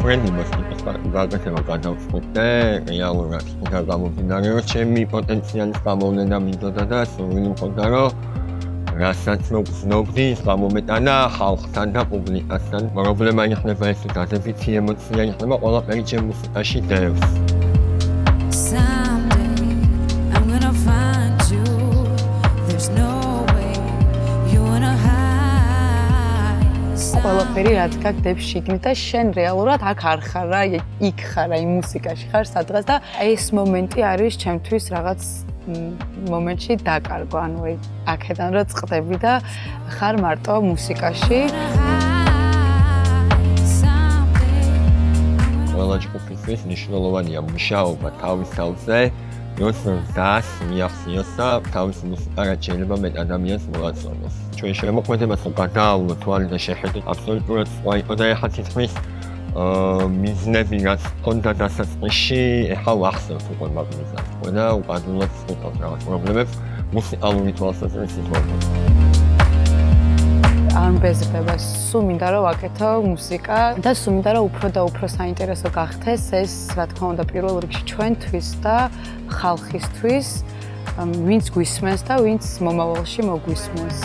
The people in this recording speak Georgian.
ფრენდი მოსკის გაგაცემა გადავწყვიტე რეალურად და გამომდინარე რომ ჩემი პოტენციალის გამოვლენა მინდოდა და სურვილი მქონდა რომ რასაც მოგზნობდი ის გამომეტანა ხალხთან და პუბლიკასთან პრობლემა იქნება ეს გაზებითი ემოცია იქნება ყველაფერი ჩემ მუსიკაში დევს ყველაფერი რაც გაგდებს შიგნით და შენ რეალურად აქ არ ხარ რა, იქ ხარ, აი მუსიკაში ხარ სადღაც და ეს მომენტი არის ჩემთვის რაღაც მომენტში დაკარგვა, ანუ აი აქედან რო წყდები და ხარ მარტო მუსიკაში. ყველა ჯგუფისთვის მნიშვნელოვანია მუშაობა თავის თავზე, როდესაც მიახციოს და თავის მუსიკა რაც შეიძლება მეტ ადამიანს მოაწონოს. ჩვენ შემოქმედებას გადაავლო თვალი და შეხედოთ აბსოლუტურად სხვა იყო და ეხლა თითქმის მიზნები რაც ჰქონდა დასაწყისში, ეხლა ვახსოვთ უკვე მაგ მიზანს. და უკანონოდ ვწუხავთ რაღაც პრობლემებს მუსიკალური თვალსაზრისით მოხდა. არ მბეზრდება, სულ მინდა რომ ვაკეთო მუსიკა და სულ მინდა რომ უფრო და უფრო საინტერესო გახდეს ეს, რა თქმა უნდა, პირველ რიგში ჩვენთვის და ხალხისთვის, ვინც გვისმენს და ვინც მომავალში მოგვისმენს.